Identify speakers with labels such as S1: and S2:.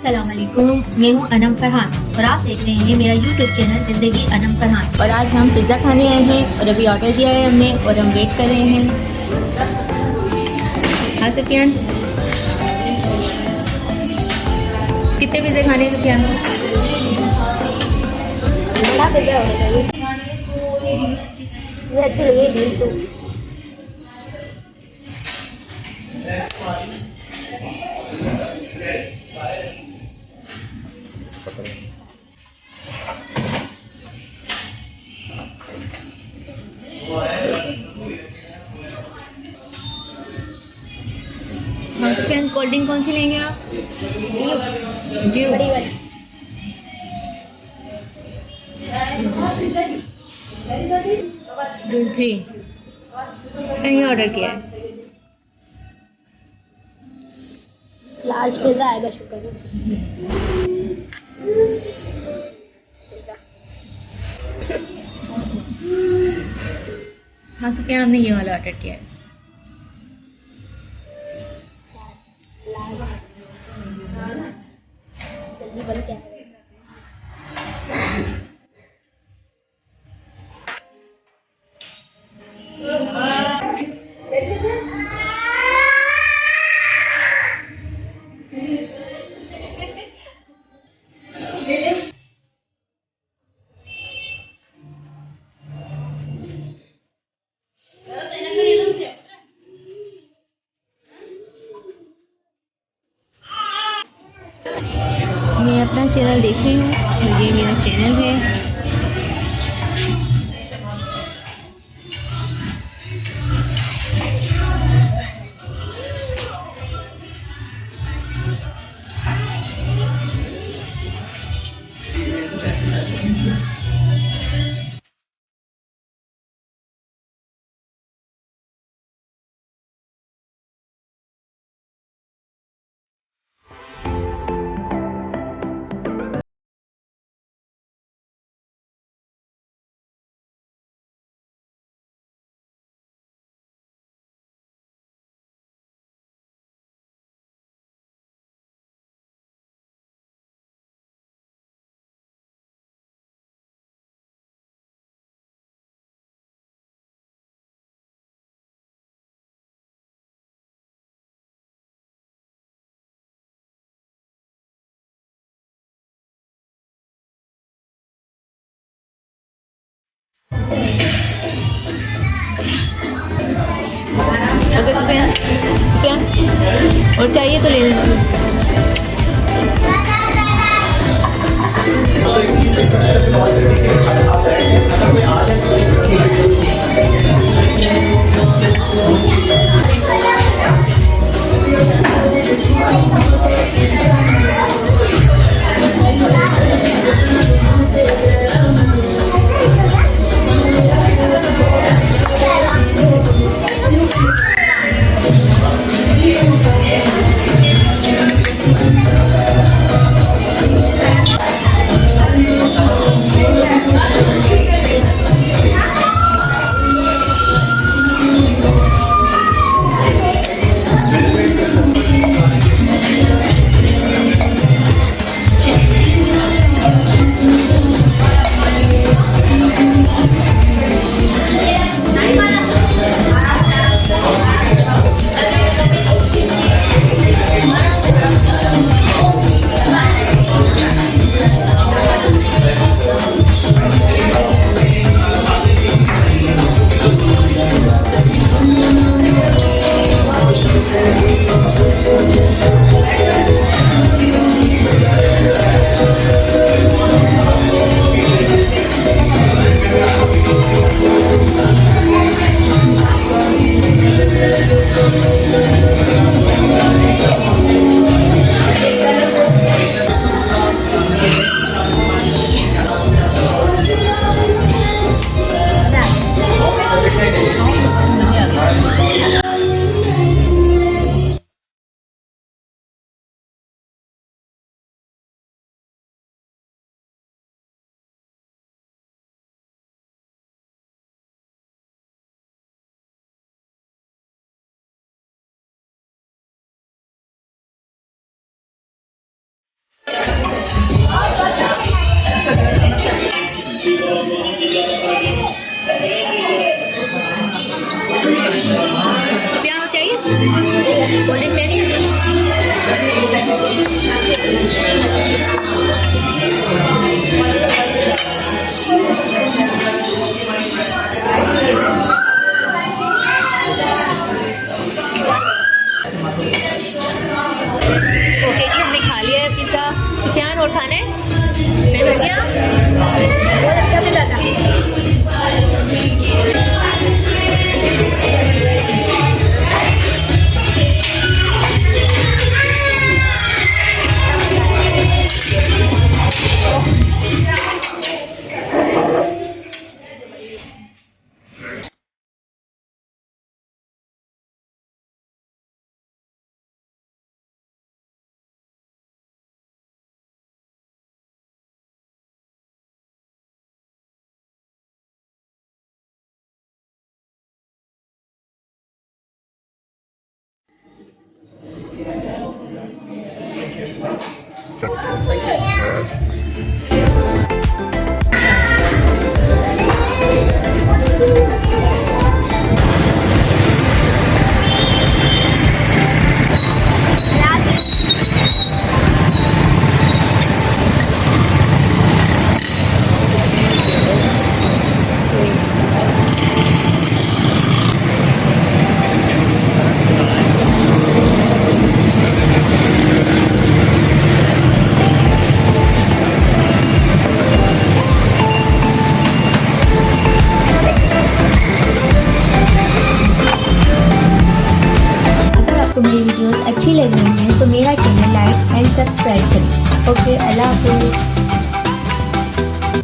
S1: अस्सलामुअलैकुम, मैं हूँ अनम फरहान और आप देख रहे हैं मेरा यूट्यूब चैनल ज़िंदगी अनम फरहान। और आज हम पिज़्ज़ा खाने आए हैं और अभी ऑर्डर दिया है हमने और हम वेट कर रहे हैं। हाँ सुफियान, कितने पिज़्ज़े खाने हैं सुफियान?
S2: बड़ा पिज़्ज़ा होगा ये अच्छी लगी डील तो।
S1: हाँ सुफियान, कोल्ड ड्रिंक कौन सी लेंगे आप? जी
S2: बड़ी वाली।
S1: दूध 3 कहीं ऑर्डर किया है।
S2: लार्ज पिज़्ज़ा आएगा शुक्र
S1: हाँ सुफियान, हमने ये वाला ऑर्डर किया है।
S2: जल्दी बन क्या
S1: मैं अपना चैनल देख रही हूँ और ये मेरा चैनल है। अगर सुफियान और चाहिए तो ले लेना। अगर आपको मेरी वीडियोस अच्छी लग रही हैं तो मेरा चैनल लाइक एंड सब्सक्राइब करें। ओके, अल्लाह हाफिज़।